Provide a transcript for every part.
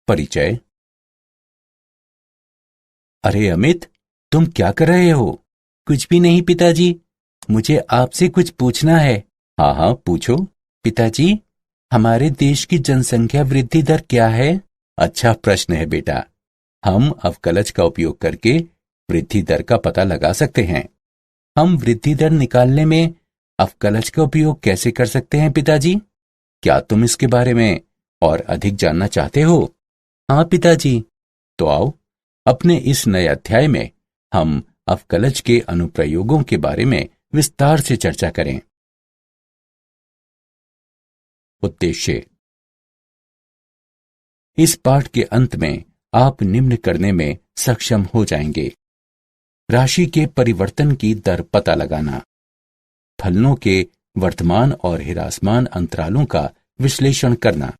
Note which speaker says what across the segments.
Speaker 1: परिचय। अरे अमित, तुम क्या कर रहे हो?
Speaker 2: कुछ भी नहीं पिताजी, मुझे आपसे कुछ पूछना है।
Speaker 1: हाँ हाँ, पूछो।
Speaker 2: पिताजी, हमारे देश की जनसंख्या वृद्धि दर क्या है?
Speaker 1: अच्छा प्रश्न है बेटा। हम अवकलज का उपयोग करके वृद्धि दर का पता लगा सकते हैं।
Speaker 2: हम वृद्धि दर निकालने में अवकलज का उपयोग कैसे कर सकते हैं पिताजी?
Speaker 1: क्या तुम इसके बारे में और अधिक जानना चाहते हो?
Speaker 2: हाँ पिताजी।
Speaker 1: तो आओ, अपने इस नए अध्याय में हम अवकलज के अनुप्रयोगों के बारे में विस्तार से चर्चा करें। उद्देश्य। इस पाठ के अंत में आप निम्न करने में सक्षम हो जाएंगे: राशि के परिवर्तन की दर पता लगाना, फलनों के वर्तमान और ह्रासमान अंतरालों का विश्लेषण करना,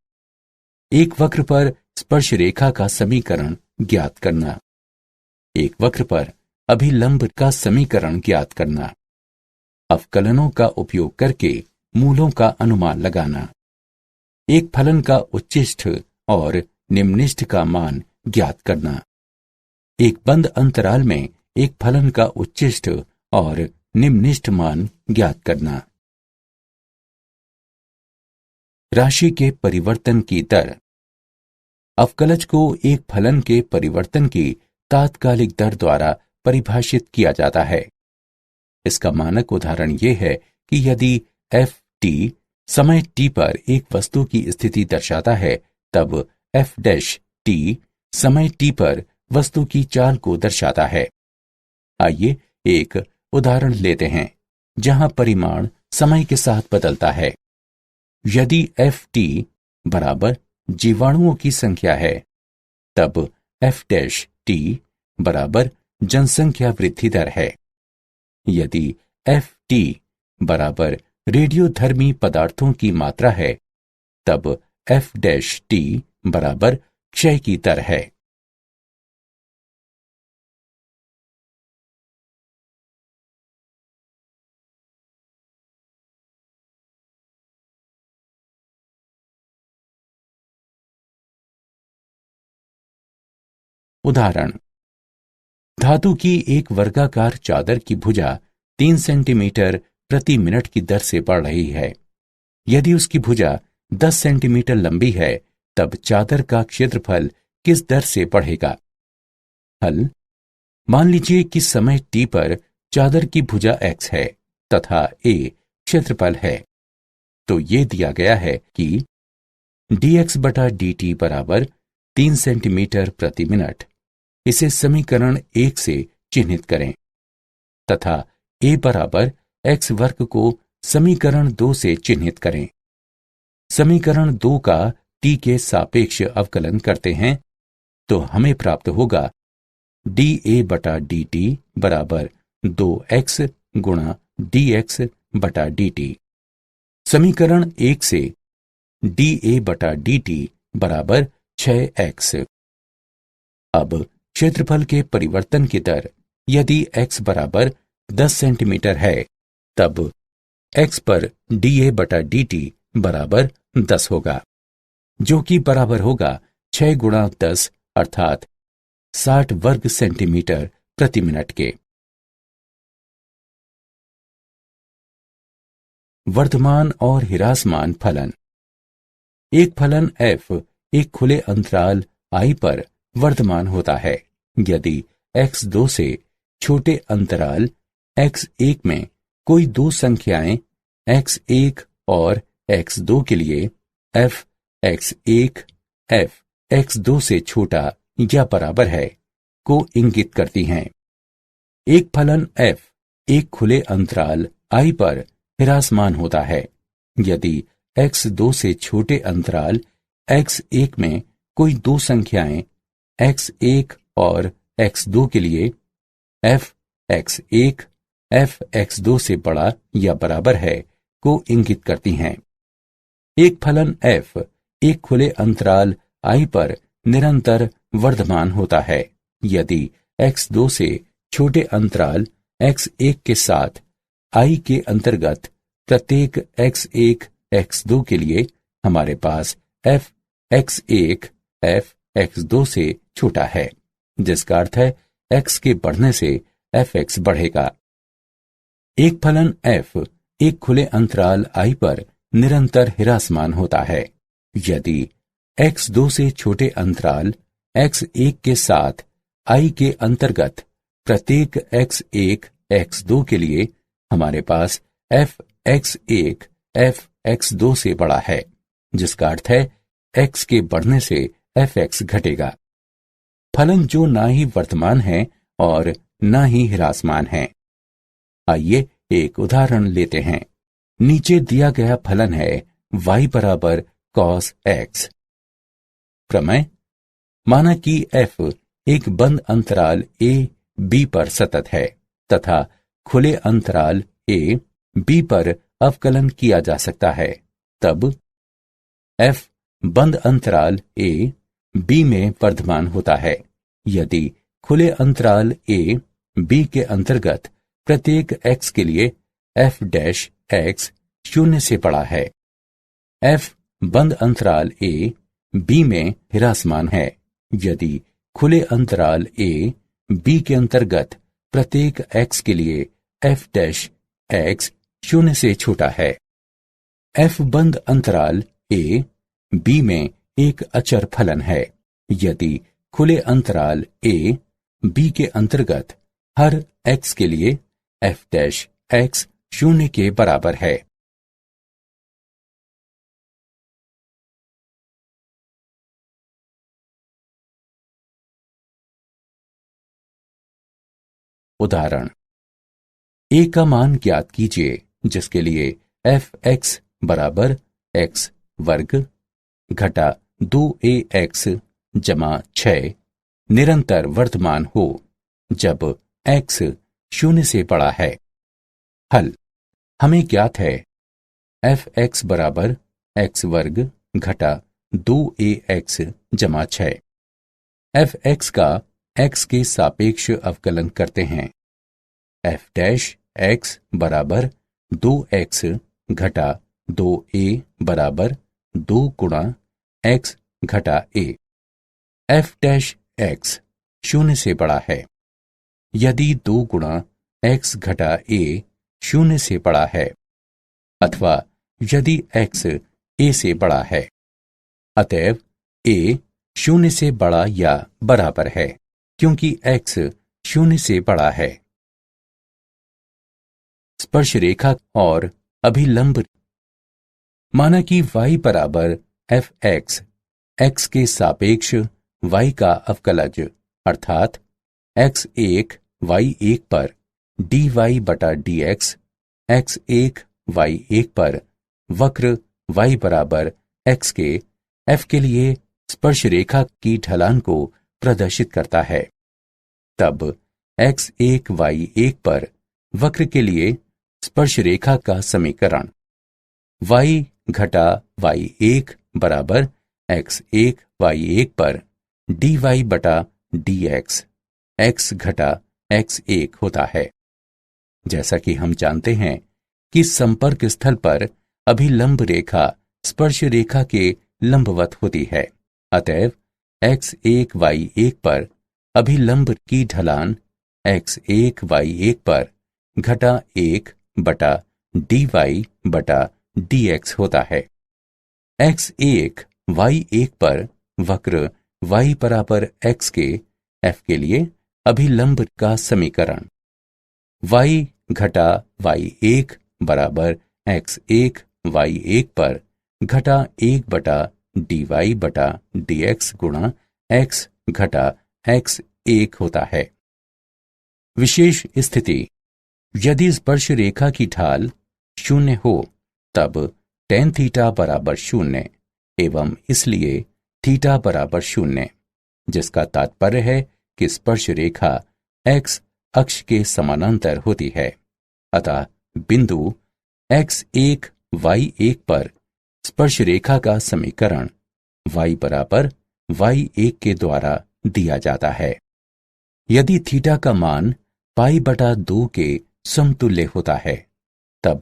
Speaker 1: एक वक्र पर स्पर्श रेखा का समीकरण ज्ञात करना, एक वक्र पर अभिलंब का समीकरण ज्ञात करना, अवकलनों का उपयोग करके मूलों का अनुमान लगाना, एक फलन का उच्चिष्ठ और निम्निष्ठ का मान ज्ञात करना, एक बंद अंतराल में एक फलन का उच्चिष्ठ और निम्निष्ठ मान ज्ञात करना। राशि के परिवर्तन की दर। अवकलज को एक फलन के परिवर्तन की तात्कालिक दर द्वारा परिभाषित किया जाता है। इसका मानक उदाहरण यह है कि यदि एफ टी समय टी पर एक वस्तु की स्थिति दर्शाता है, तब एफ डैश टी समय टी पर वस्तु की चाल को दर्शाता है। आइए एक उदाहरण लेते हैं जहां परिमाण समय के साथ बदलता है। यदि एफ टी बराबर जीवाणुओं की संख्या है, तब एफ डैश टी बराबर जनसंख्या वृद्धि दर है। यदि एफ टी बराबर रेडियोधर्मी पदार्थों की मात्रा है, तब एफ डैश टी बराबर क्षय की दर है। उदाहरण: धातु की एक वर्गाकार चादर की भुजा 3 सेंटीमीटर प्रति मिनट की दर से बढ़ रही है। यदि उसकी भुजा 10 सेंटीमीटर लंबी है, तब चादर का क्षेत्रफल किस दर से बढ़ेगा? हल: मान लीजिए कि समय t पर चादर की भुजा x है तथा a क्षेत्रफल है। तो ये दिया गया है कि dx बटा dt बराबर 3 सेंटीमीटर प्रति मिनट। इसे समीकरण 1 से चिन्हित करें तथा a बराबर x वर्ग को समीकरण 2 से चिन्हित करें। समीकरण 2 का t के सापेक्ष अवकलन करते हैं तो हमें प्राप्त होगा dA बटा dt बराबर 2x गुणा dx बटा dt। समीकरण 1 से dA बटा dt बराबर 6x। अब क्षेत्रफल के परिवर्तन की दर। यदि x बराबर 10 सेंटीमीटर है, तब x पर dA बटा dt बराबर 10 होगा, जो कि बराबर होगा 6 गुणा 10 अर्थात 60 वर्ग सेंटीमीटर प्रति मिनट के। वर्धमान और ह्रासमान फलन। एक फलन f एक खुले अंतराल I पर वर्धमान होता है यदि x2 से छोटे अंतराल x1 में कोई दो संख्याएं x1 और x2 के लिए f x1 f x2 से छोटा या बराबर है को इंगित करती हैं। एक फलन f एक खुले अंतराल I पर ह्रासमान होता है यदि x2 से छोटे अंतराल x1 में कोई दो संख्याएं x1 और x2 के लिए f x1 f x2 से बड़ा या बराबर है को इंगित करती हैं। एक फलन f एक खुले अंतराल I पर निरंतर वर्धमान होता है यदि x2 से छोटे अंतराल x1 के साथ I के अंतर्गत प्रत्येक x1 x2 के लिए हमारे पास f x1 f x2 से छोटा है, जिसका अर्थ है x के बढ़ने से fx बढ़ेगा। एक फलन f एक खुले अंतराल i पर निरंतर ह्रासमान होता है। यदि x2 से छोटे अंतराल x1 के साथ i के अंतर्गत प्रत्येक x1 x2 के लिए हमारे पास fx1 fx2 से बड़ा है, जिसका अर्थ है x के बढ़ने से fx घटेगा। फलन जो ना ही वर्तमान है और ना ही ह्रासमान है। आइए एक उदाहरण लेते हैं। नीचे दिया गया फलन है y बराबर cos x। प्रमेय: माना कि f एक बंद अंतराल a b पर सतत है तथा खुले अंतराल a b पर अवकलन किया जा सकता है, तब f बंद अंतराल a b में वर्धमान होता है यदि खुले अंतराल a b के अंतर्गत प्रत्येक x के लिए f डैश x 0 से बड़ा है। f बंद अंतराल a b में ह्रासमान है यदि खुले अंतराल a b के अंतर्गत प्रत्येक x के लिए f डैश x 0 से छोटा है। f बंद अंतराल a b में एक अचर फलन है यदि खुले अंतराल a b के अंतर्गत हर x के लिए f डैश x 0 के बराबर है। उदाहरण: a का मान ज्ञात कीजिए जिसके लिए fx बराबर x वर्ग घटा 2ax जमा 6 निरंतर वर्तमान हो जब x 0 से बड़ा है। हल: हमें ज्ञात है fx बराबर x वर्ग घटा 2ax जमा 6। fx का x के सापेक्ष अवकलन करते हैं। f डैश x बराबर 2x घटा 2a बराबर 2 गुणा x घटा a। f डैश x 0 से बड़ा है यदि 2 गुणा x घटा a 0 से बड़ा है अथवा यदि x a से बड़ा है। अतएव a 0 से बड़ा या बराबर है क्योंकि x 0 से बड़ा है। स्पर्श रेखा और अभिलंब: माना कि y बराबर fx x के सापेक्ष y का अवकलज अर्थात x1 y1 पर dy बटा dx x1 y1 पर वक्र y बराबर x के f के लिए स्पर्श रेखा की ढलान को प्रदर्शित करता है, तब x1 y1 पर वक्र के लिए स्पर्श रेखा का समीकरण y घटा y1 बराबर x1 y1 पर dy बटा dx x घटा x1 होता है। जैसा कि हम जानते हैं कि संपर्क स्थल पर अभिलंब रेखा स्पर्श रेखा के लंबवत होती है, अतएव x1 y1 पर अभिलंब की ढलान x1 y1 पर घटा 1 बटा dy बटा dx होता है। x1 y1 पर वक्र y बराबर x के f के लिए अभिलंब का समीकरण y घटा y1 बराबर x1 y1 पर घटा 1 बटा dy बटा dx गुणा x घटा x1 होता है। विशेष स्थिति: यदि स्पर्श रेखा की ढाल 0 हो तब tan थीटा बराबर 0 एवं इसलिए थीटा बराबर 0, जिसका तात्पर्य है कि स्पर्श रेखा x अक्ष के समानांतर होती है। अतः बिंदु x1 y1 पर स्पर्श रेखा का समीकरण y बराबर y1 के द्वारा दिया जाता है। यदि थीटा का मान पाई बटा 2 के समतुल्य होता है तब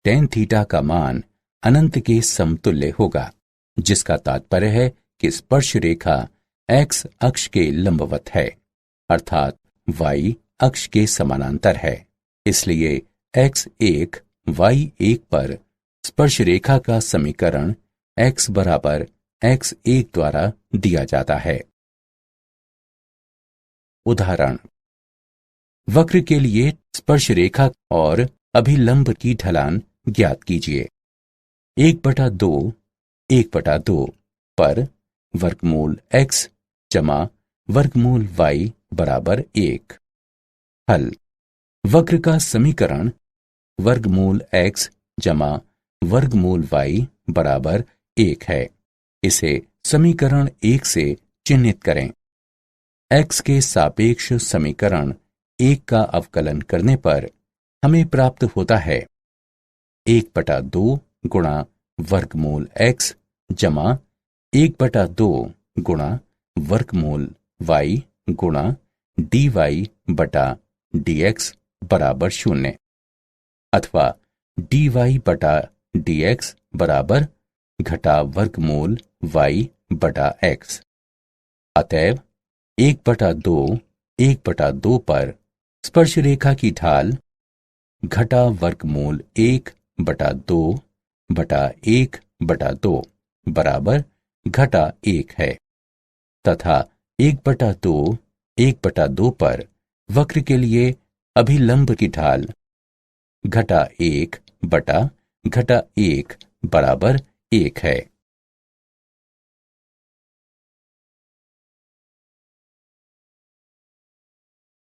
Speaker 1: tan थीटा का मान अनंत के समतुल्य होगा, जिसका तात्पर्य है कि स्पर्श रेखा एक्स अक्ष के लंबवत है, अर्थात वाई अक्ष के समानांतर है। इसलिए x1 y1 पर स्पर्श रेखा का समीकरण x बराबर x1 द्वारा दिया जाता है। उदाहरण, वक्र के लिए स्पर्श रेखा और अभिलंब की ढलान ज्ञात कीजिए। 1/2 पर वर्गमूल x जमा वर्गमूल y बराबर 1। हल, वक्र का समीकरण वर्गमूल x जमा वर्गमूल y बराबर 1 है। इसे समीकरण 1 से चिह्नित करें। x के सापेक्ष समीकरण 1 का अवकलन करने पर हमें प्राप्त होता है 1/2 गुणा वर्गमूल x जमा 1/2 गुणा वर्गमूल y गुणा dy बटा dx बराबर 0, अथवा dy बटा dx बराबर घटा वर्गमूल y बटा x। अतएव 1/2 पर स्पर्श रेखा की ढाल घटा वर्गमूल 1/2 बटा 1/2 बराबर घटा 1 है, तथा 1/2 पर वक्र के लिए अभिलंब की ढाल घटा 1 बटा घटा 1 बराबर 1 है।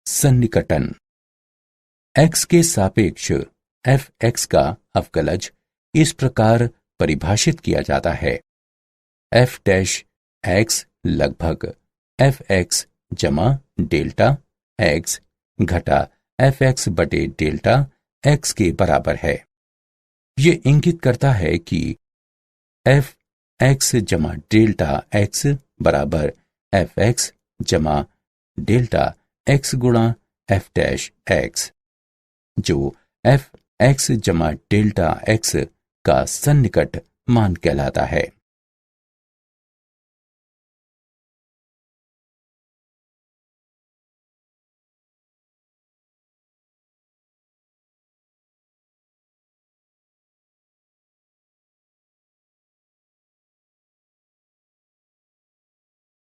Speaker 1: सन्निकटन। x के सापेक्ष fx का अवकलज इस प्रकार परिभाषित किया जाता है। f डैश x लगभग fx जमा डेल्टा x घटा fx बटे डेल्टा x के बराबर है। ये इंगित करता है कि fx जमा डेल्टा x बराबर fx जमा डेल्टा x गुणा f डैश x, जो fx जमा डेल्टा x का सन्निकट मान कहलाता है।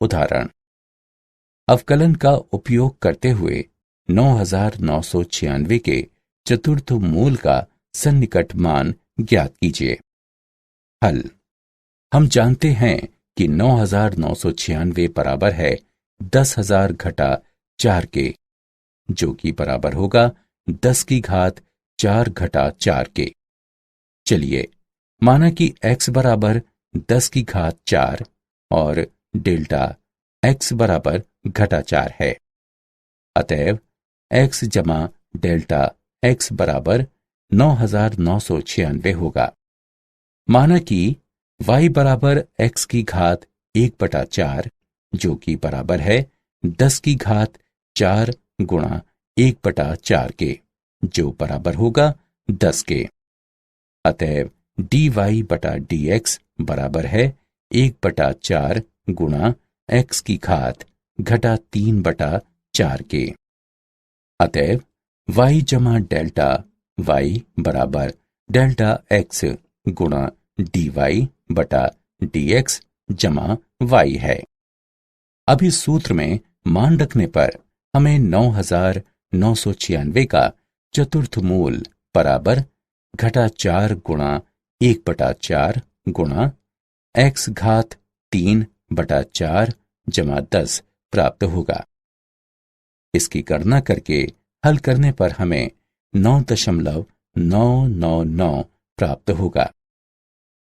Speaker 1: उदाहरण, अवकलन का उपयोग करते हुए 9996 के चतुर्थ मूल का सन्निकट मान ज्ञात कीजिए। हल, हम जानते हैं कि 9996 बराबर है 10,000 घटा 4 के, जो कि बराबर होगा 10 की घात 4 घटा 4 के। चलिए माना कि x बराबर 10 की घात 4 और डेल्टा x बराबर घटा 4 है। अतएव x जमा डेल्टा x बराबर 9996 होगा। माना कि y बराबर x की घात 1/4, जो कि बराबर है 10 की घात 4 गुणा 1/4 के, जो बराबर होगा 10 के। अतएव dy बटा dx बराबर है 1/4 गुणा x की घात घटा 3/4 के। अतएव y जमा डेल्टा y बराबर डेल्टा x गुणा dy बटा dx जमा y है। अब इस सूत्र में मान रखने पर हमें 9996 का चतुर्थ मूल बराबर घटा 4 गुणा 1/4 गुणा x घात 3/4 जमा 10 प्राप्त होगा। इसकी गणना करके हल करने पर हमें 9.999 प्राप्त होगा।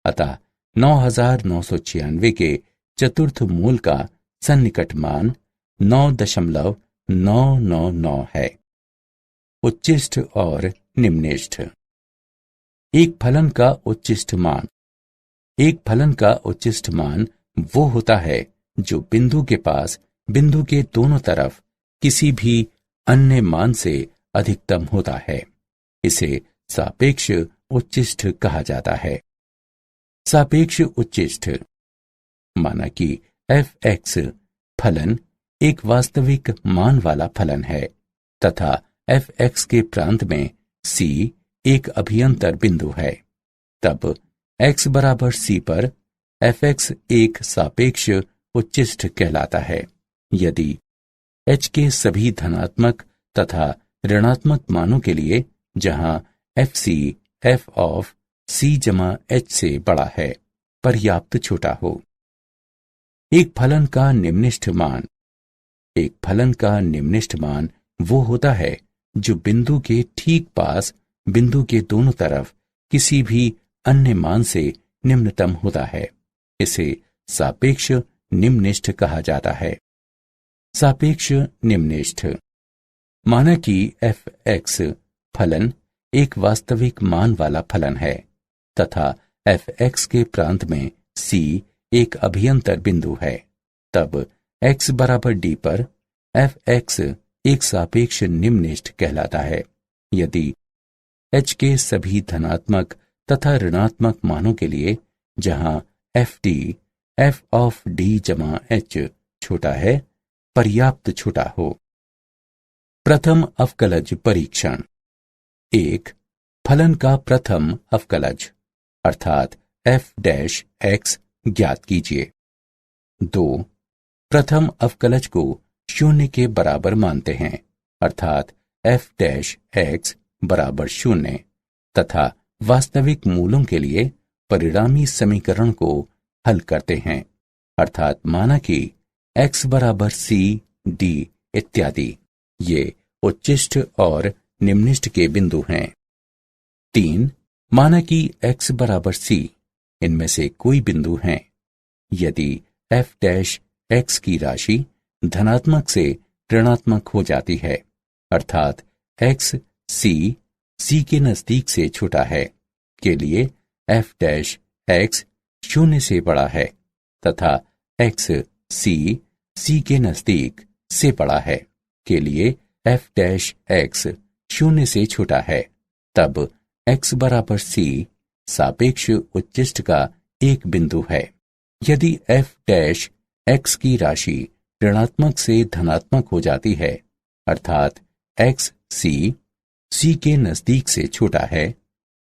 Speaker 1: अतः 9996 के चतुर्थ मूल का सन्निकट मान 9.999 है। उच्चिष्ठ और निम्निष्ठ। एक फलन का उच्चिष्ठ मान वो होता है जो बिंदु के पास बिंदु के दोनों तरफ किसी भी अन्य मान से अधिकतम होता है। इसे सापेक्ष उच्चिष्ठ कहा जाता है। सापेक्ष उच्चिष्ठ, माना कि fx फलन एक वास्तविक मान वाला फलन है तथा f(x) के प्रांत में c एक अभियंतर बिंदु है, तब x बराबर c पर f(x) एक सापेक्ष उच्चिष्ट कहलाता है यदि h के सभी धनात्मक तथा ऋणात्मक मानों के लिए जहां fc f ऑफ c जमा h से बड़ा है पर्याप्त छोटा हो। एक फलन का निम्निष्ठ मान वो होता है जो बिंदु के ठीक पास बिंदु के दोनों तरफ किसी भी अन्य मान से निम्नतम होता है। इसे सापेक्ष निम्निष्ठ कहा जाता है। सापेक्ष निम्निष्ठ माना कि f(x) फलन एक वास्तविक मान वाला फलन है तथा f(x) के प्रांत में c एक अभियंतर बिंदु है, तब x बराबर d पर f(x) एक सापेक्ष निम्निष्ठ कहलाता है यदि h के सभी धनात्मक तथा ऋणात्मक मानों के लिए जहां ft f ऑफ d जमा h छोटा है पर्याप्त छोटा हो। प्रथम अवकलज परीक्षण। 1. फलन का प्रथम अवकलज अर्थात f(x) ज्ञात कीजिए। 2. प्रथम अवकलज को शून्य के बराबर मानते हैं अर्थात f(x) बराबर 0 तथा वास्तविक मूलों के लिए परिणामी समीकरण को हल करते हैं अर्थात माना कि x बराबर c d इत्यादि ये उच्चिष्ट और निम्निष्ठ के बिंदु हैं। 3. माना कि x बराबर c इनमें से कोई बिंदु हैं यदि f(x) की राशि धनात्मक से ऋणात्मक हो जाती है अर्थात x c के नजदीक से छोटा है के लिए f(x) 0 से बड़ा है तथा x c के नजदीक से बड़ा है के लिए f(x) 0 से छोटा है, तब x बराबर c सापेक्ष उच्चिष्ट का एक बिंदु है। यदि f(x) की राशि ऋणात्मक से धनात्मक हो जाती है अर्थात x c के नजदीक से छोटा है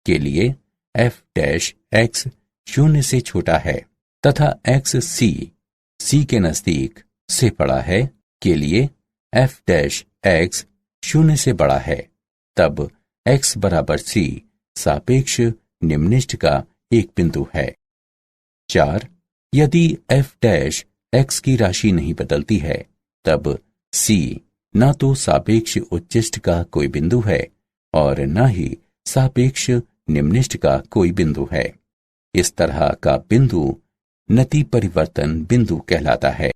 Speaker 1: के लिए f(x) 0 से छोटा है तथा x c के नजदीक से बड़ा है के लिए f(x) 0 से बड़ा है, तब x बराबर c सापेक्ष निम्निष्ठ का एक बिंदु है। 4. यदि f(x) की राशि नहीं बदलती है तब c न तो सापेक्ष उच्चिष्ट का कोई बिंदु है और न ही सापेक्ष निम्निष्ठ का कोई बिंदु है। इस तरह का बिंदु नति परिवर्तन बिंदु कहलाता है।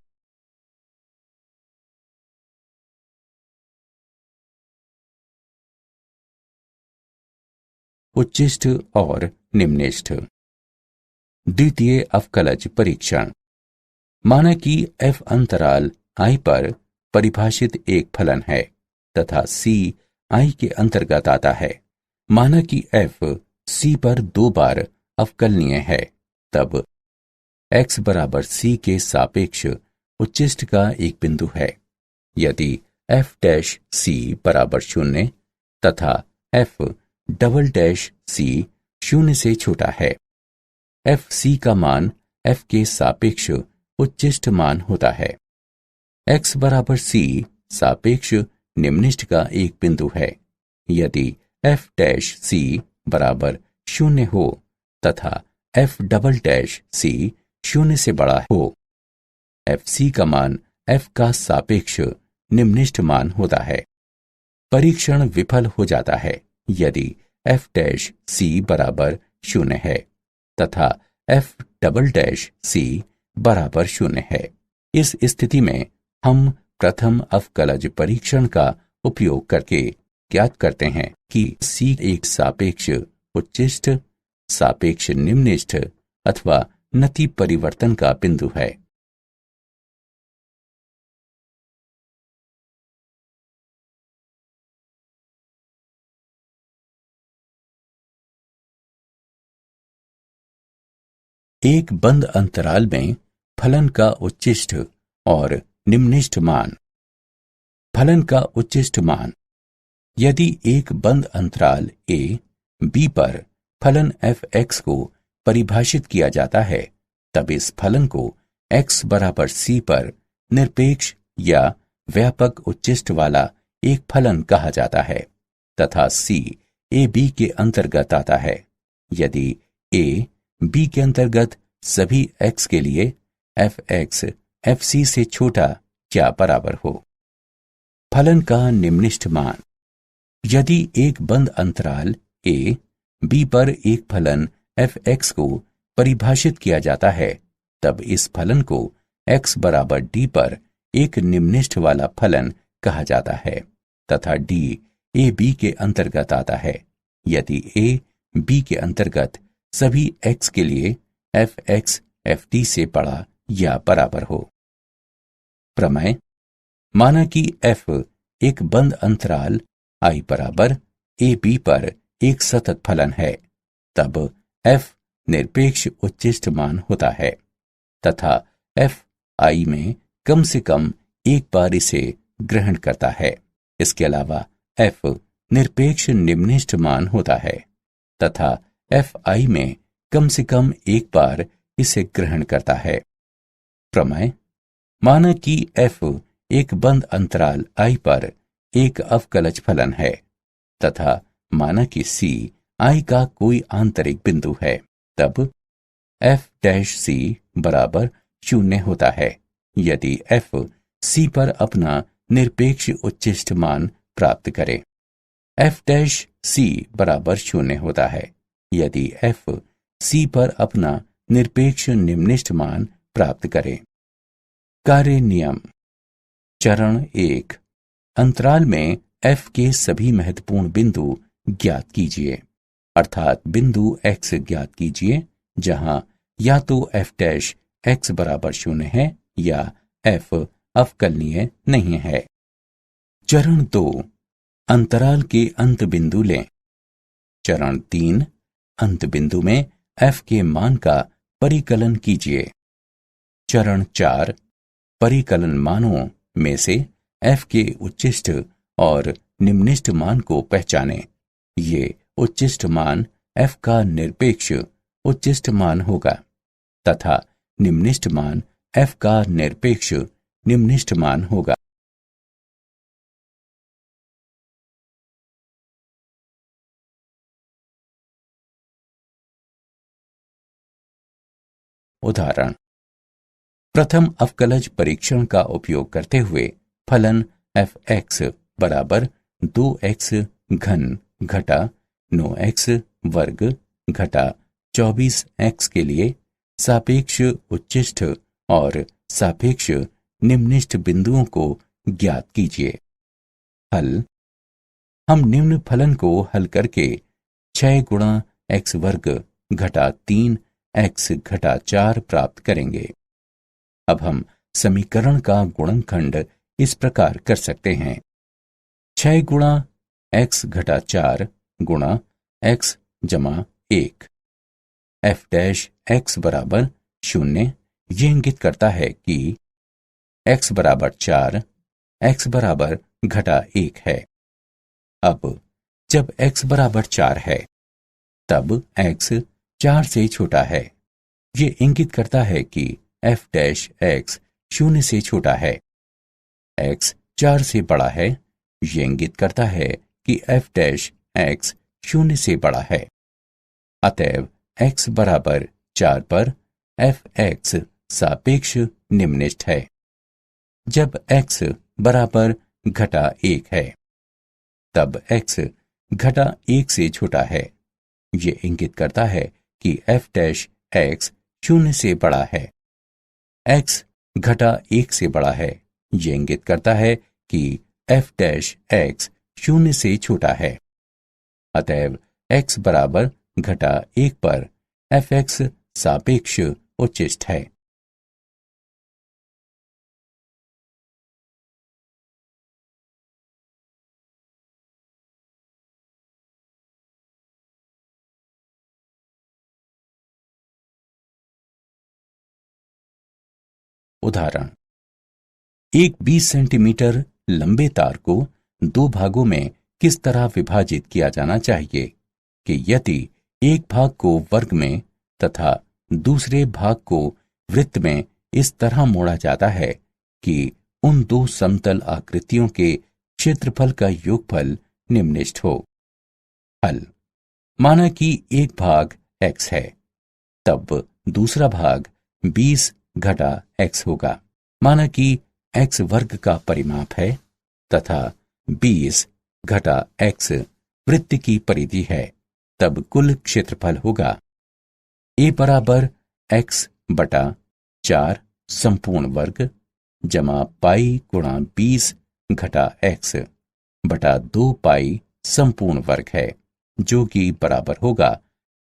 Speaker 1: उच्चिष्ट और निम्निष्ठ। द्वितीय अवकलज परीक्षण। माना कि f अंतराल i पर परिभाषित एक फलन है तथा c i के अंतर्गत आता है। माना कि f c पर 2 बार अवकलनीय है, तब x बराबर c के सापेक्ष उच्चिष्ट का एक बिंदु है। यदि f(c) बराबर 0 तथा f"c 0 से छोटा है, fc का मान f के सापेक्ष उच्चिष्ट मान होता है। x बराबर c सापेक्ष निम्निष्ठ का एक बिंदु है। यदि f(c) बराबर 0 हो तथा f"c 0 से बड़ा हो, fc का मान f का सापेक्ष निम्निष्ठ मान होता है। परीक्षण विफल हो जाता है यदि f(c) बराबर 0 है तथा f"c बराबर 0 है। इस स्थिति में हम प्रथम अवकलज परीक्षण का उपयोग करके ज्ञात करते हैं कि c एक सापेक्ष उच्चिष्ट, सापेक्ष निम्निष्ठ अथवा नति परिवर्तन का बिंदु है। एक बंद अंतराल में फलन का उच्चिष्ट और निम्निष्ठ मान। फलन का उच्चिष्ट मान। यदि एक बंद अंतराल a, b पर फलन f(x) को परिभाषित किया जाता है, तब इस फलन को x बराबर c पर निरपेक्ष या व्यापक उच्चिष्ट वाला एक फलन कहा जाता है तथा c a b के अंतर्गत आता है यदि a b के अंतर्गत सभी x के लिए f(x) fc से छोटा या बराबर हो। फलन का निम्निष्ठ मान। यदि एक बंद अंतराल a, b पर एक फलन f(x) को परिभाषित किया जाता है, तब इस फलन को x बराबर d पर एक निम्निष्ठ वाला फलन कहा जाता है तथा d a b के अंतर्गत आता है यदि a b के अंतर्गत सभी x के लिए f(x) ft से बड़ा या बराबर हो। प्रमेय। माना कि f एक बंद अंतराल i बराबर a b पर एक सतत फलन है, तब f निरपेक्ष उच्चिष्ट मान होता है तथा f i में कम से कम एक बार इसे ग्रहण करता है। इसके अलावा f निरपेक्ष निम्निष्ठ मान होता है तथा f i में कम से कम एक बार इसे ग्रहण करता है। प्रमेय। माना कि f एक बंद अंतराल i पर एक अवकलज फलन है तथा माना कि c i का कोई आंतरिक बिंदु है, तब f' बराबर 0 होता है यदि f c पर अपना निरपेक्ष उच्चिष्ट मान प्राप्त करे। f' बराबर 0 होता है यदि f c पर अपना निरपेक्ष निम्निष्ठ मान प्राप्त करे। कार्य नियम। चरण 1। अंतराल में f के सभी महत्वपूर्ण बिंदु ज्ञात कीजिए, अर्थात बिंदु x ज्ञात कीजिए जहां या तो f' बराबर 0 है या f अवकलनीय नहीं है। चरण 2। अंतराल के अंत बिंदु लें। चरण 3। अंत बिंदु में f के मान का परिकलन कीजिए। चरण 4। परिकलन मानों में से f के उच्चिष्ट और निम्निष्ठ मान को पहचानें। ये उच्चिष्ट मान f का निरपेक्ष उच्चिष्ट मान होगा तथा निम्निष्ठ मान f का निरपेक्ष निम्निष्ठ मान होगा। उदाहरण। प्रथम अवकलज परीक्षण का उपयोग करते हुए फलन f(x) बराबर 2x घन घटा 9x वर्ग घटा 24x के लिए सापेक्ष उच्चिष्ट और सापेक्ष निम्निष्ठ बिंदुओं को ज्ञात कीजिए। हल। हम निम्न फलन को हल करके 6 गुणा x वर्ग घटा 3x घटा 4 प्राप्त करेंगे। अब हम समीकरण का गुणनखंड इस प्रकार कर सकते हैं। 6 गुणा x घटा 4 गुणा x जमा 1। f' बराबर 0 ये इंगित करता है कि x बराबर 4 x बराबर घटा 1 है। अब जब x बराबर 4 है तब x 4 से छोटा है। ये इंगित करता है कि f' 0 से छोटा है। x 4 से बड़ा है। ये इंगित करता है कि f' 0 से बड़ा है। अतएव x बराबर 4 पर f(x) सापेक्ष निम्निष्ठ है। जब x बराबर घटा 1 है तब x घटा 1 से छोटा है। ये इंगित करता है कि f' 0 से बड़ा है। x घटा 1 से बड़ा है। ये इंगित करता है कि f' 0 से छोटा है। अतएव x बराबर घटा 1 पर f(x) सापेक्ष उच्चिष्ट है। उदाहरण। एक 20 सेंटीमीटर लंबे तार को दो भागों में किस तरह विभाजित किया जाना चाहिए कि यदि एक भाग को वर्ग में तथा दूसरे भाग को वृत्त में इस तरह मोड़ा जाता है कि उन दो समतल आकृतियों के क्षेत्रफल का योगफल निम्नलिखित हो। हल। माना कि एक भाग x है, तब दूसरा भाग 20 घटा x होगा। माना कि x वर्ग का परिमाप है तथा 20 घटा x वृत्त की परिधि है, तब कुल क्षेत्रफल होगा a बराबर x बटा 4 संपूर्ण वर्ग जमा पाई गुणा 20 घटा x बटा 2 पाई संपूर्ण वर्ग है, जो कि बराबर होगा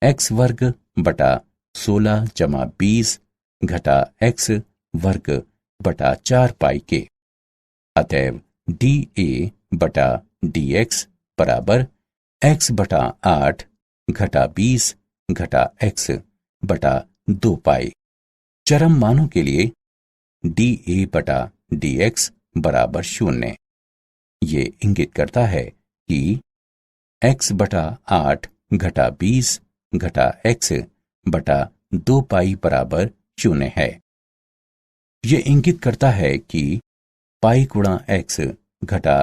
Speaker 1: x वर्ग बटा 16 जमा 20 घटा x वर्ग बटा 4 पाई के। अतएव dA बटा dx बराबर x बटा 8 घटा 20 घटा x बटा 2 पाई। चरम मानों के लिए dA बटा dx बराबर 0। ये इंगित करता है कि x बटा 8 घटा 20 घटा x बटा 2 पाई बराबर 0 है। ये इंगित करता है कि पाई गुणा x घटा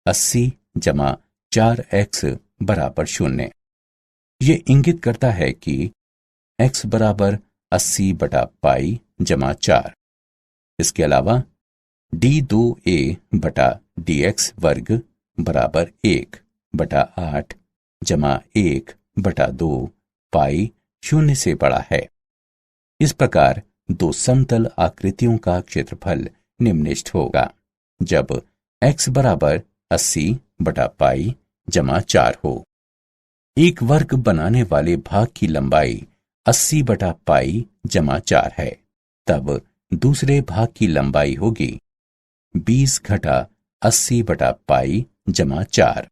Speaker 1: 80 जमा 4x बराबर 0। ये इंगित करता है कि x बराबर 80 बटा पाई जमा 4। इसके अलावा d2a बटा dx वर्ग बराबर 1 बटा 8 जमा 1 बटा 2 पाई 0 से बड़ा है। इस प्रकार दो समतल आकृतियों का क्षेत्रफल निम्नलिखित होगा जब x बराबर 80 बटा पाई जमा 4 हो। एक वर्ग बनाने वाले भाग की लंबाई 80 बटा पाई जमा 4 है, तब दूसरे भाग की लंबाई होगी 20 घटा 80 बटा पाई जमा 4,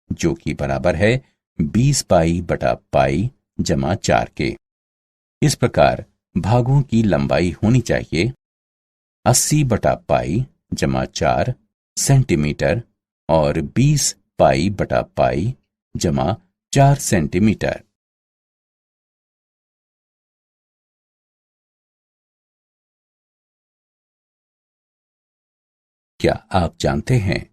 Speaker 1: जो कि बराबर है 20 पाई बटा पाई जमा 4 के। इस प्रकार भागों की लंबाई होनी चाहिए 80 बटा पाई जमा 4 सेंटीमीटर और 20 पाई बटा पाई जमा 4 सेंटीमीटर। क्या आप जानते हैं,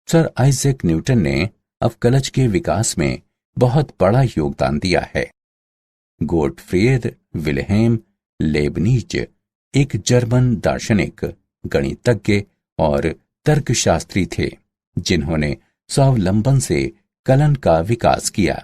Speaker 1: सर आइजैक न्यूटन ने अवकलज के विकास में बहुत बड़ा योगदान दिया है। गोटफ्रीड विल्हेम लेबनिज एक जर्मन दार्शनिक, गणितज्ञ और तर्कशास्त्री थे, जिन्होंने स्वावलंबन से कलन का विकास किया।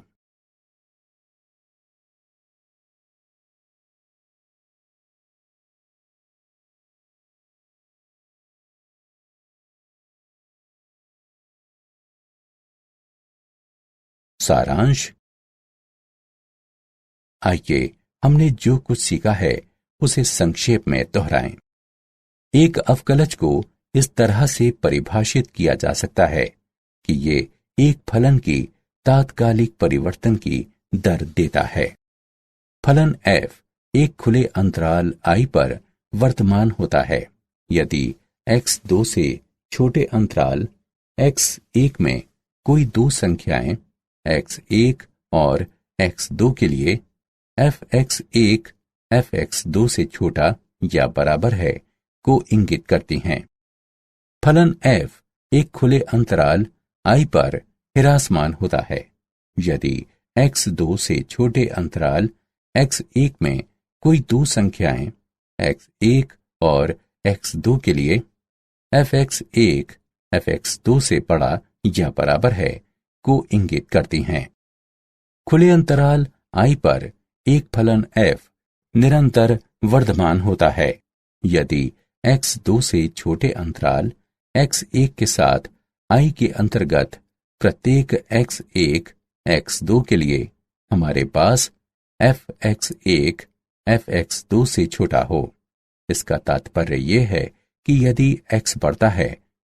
Speaker 1: सारांश। आइए हमने जो कुछ सीखा है उसे संक्षेप में दोहराएं। एक अवकलज को इस तरह से परिभाषित किया जा सकता है कि ये एक फलन की तात्कालिक परिवर्तन की दर देता है। फलन f एक खुले अंतराल i पर वर्तमान होता है यदि x2 से छोटे अंतराल x1 में कोई दो संख्याएं x1 और x2 के लिए fx1 fx2 से छोटा या बराबर है को इंगित करती हैं। फलन f एक खुले अंतराल i पर हिरासमान होता है यदि x2 से छोटे अंतराल x1 में कोई दो संख्याएं x1 और x2 के लिए fx1 fx2 से बड़ा या बराबर है को इंगित करती हैं। खुले अंतराल i पर एक फलन f निरंतर वर्धमान होता है यदि x2 से छोटे अंतराल x1 के साथ i के अंतर्गत प्रत्येक x1 x2 के लिए हमारे पास fx1 fx2 से छोटा हो। इसका तात्पर्य यह है कि यदि x बढ़ता है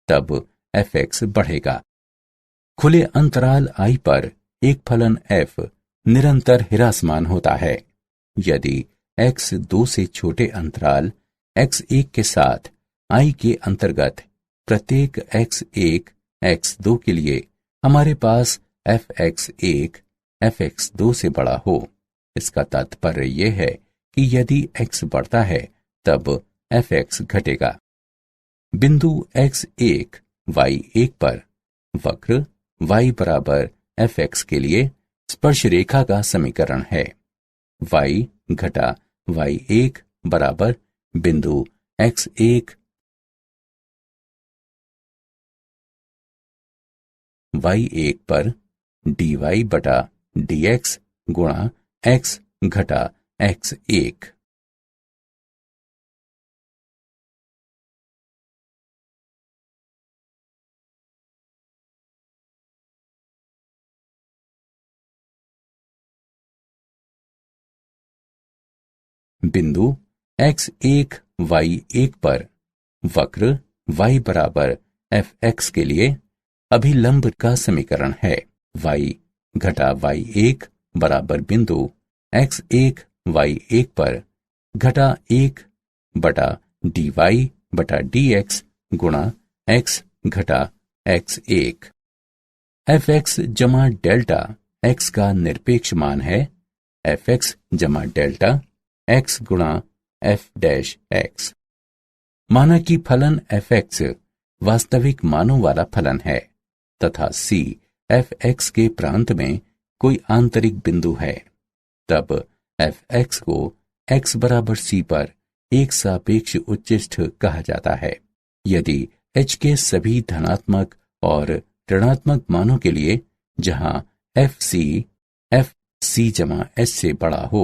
Speaker 1: तब fx बढ़ेगा। खुले अंतराल i पर एक फलन f निरंतर हिरासमान होता है यदि x2 से छोटे अंतराल x1 के साथ I के अंतर्गत प्रत्येक x1 x2 के लिए हमारे पास fx1 fx2 से बड़ा हो। इसका तात्पर्य यह है कि यदि x बढ़ता है तब fx घटेगा। बिंदु x1 y1 पर वक्र y बराबर fx के लिए स्पर्श रेखा का समीकरण है। y घटा y1 बराबर बिंदु x1 y1 पर dy बटा dx गुणा x घटा x1। बिंदु x1 y1 पर वक्र y बराबर fx के लिए अभिलंब का समीकरण है। y घटा y1 बराबर बिंदु x1 y1 पर घटा 1 बटा dy बटा dx गुणा x घटा x1। fx जमा डेल्टा x का निरपेक्ष मान है fx जमा डेल्टा x गुणा f डैश x। माना कि फलन fx वास्तविक मानों वाला फलन है तथा c fx के प्रांत में कोई आंतरिक बिंदु है, तब fx को x बराबर c पर एक सापेक्ष उच्चिष्ठ कहा जाता है। यदि h के सभी धनात्मक और ऋणात्मक मानों के लिए जहां fc जमा h से बड़ा हो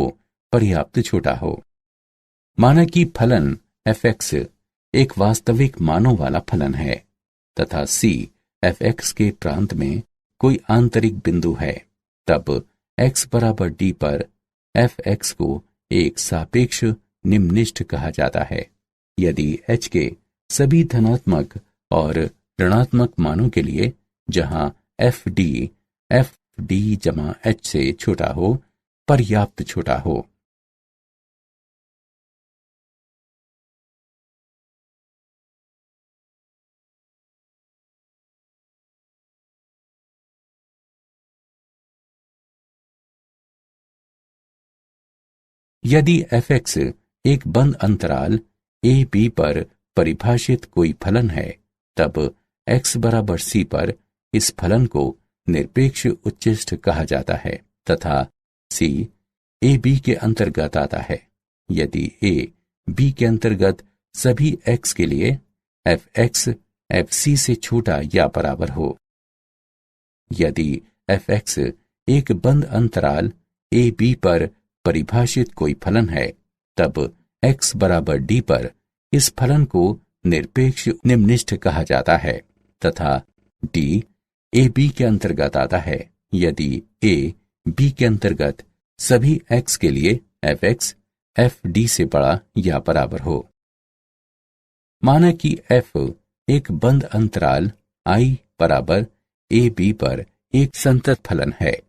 Speaker 1: पर्याप्त छोटा हो। माना कि फलन fx एक वास्तविक मानों वाला फलन है तथा c fx के प्रांत में कोई आंतरिक बिंदु है, तब x बराबर d पर fx को एक सापेक्ष निम्निष्ठ कहा जाता है। यदि h के सभी धनात्मक और ऋणात्मक मानों के लिए जहां fd जमा h से छोटा हो पर्याप्त छोटा हो। यदि fx एक बंद अंतराल a b पर परिभाषित कोई फलन है, तब x बराबर c पर इस फलन को निरपेक्ष उच्चिष्ठ कहा जाता है तथा c a b के अंतर्गत आता है। यदि a b के अंतर्गत सभी x के लिए fx fc से छोटा या बराबर हो। यदि fx एक बंद अंतराल a b पर परिभाषित कोई फलन है, तब x बराबर d पर इस फलन को निरपेक्ष निम्निष्ठ कहा जाता है तथा d a b के अंतर्गत आता है यदि a b के अंतर्गत सभी x के लिए fx fd से बड़ा या बराबर हो। माना कि f एक बंद अंतराल I बराबर a b पर एक संतत फलन है,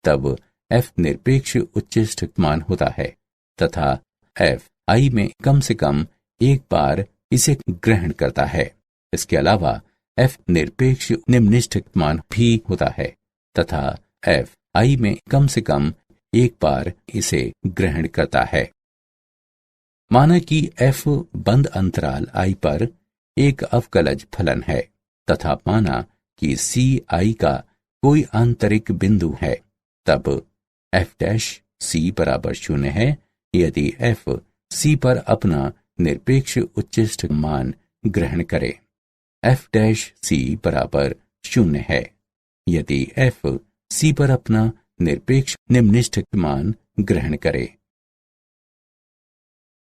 Speaker 1: तब f निरपेक्ष उच्चिष्ठ मान होता है तथा f I में कम से कम एक बार इसे ग्रहण करता है। इसके अलावा f निरपेक्ष निम्निष्ठ मान भी होता है तथा f I में कम से कम एक बार इसे ग्रहण करता है। माना कि f बंद अंतराल I पर एक अवकलज फलन है तथा माना कि c I का कोई आंतरिक बिंदु है, तब f डैश c बराबर 0 है यदि f c पर अपना निरपेक्ष उच्चिष्ठ मान ग्रहण करे। f डैश c बराबर 0 है यदि f c पर अपना निरपेक्ष निम्निष्ठ मान ग्रहण करे।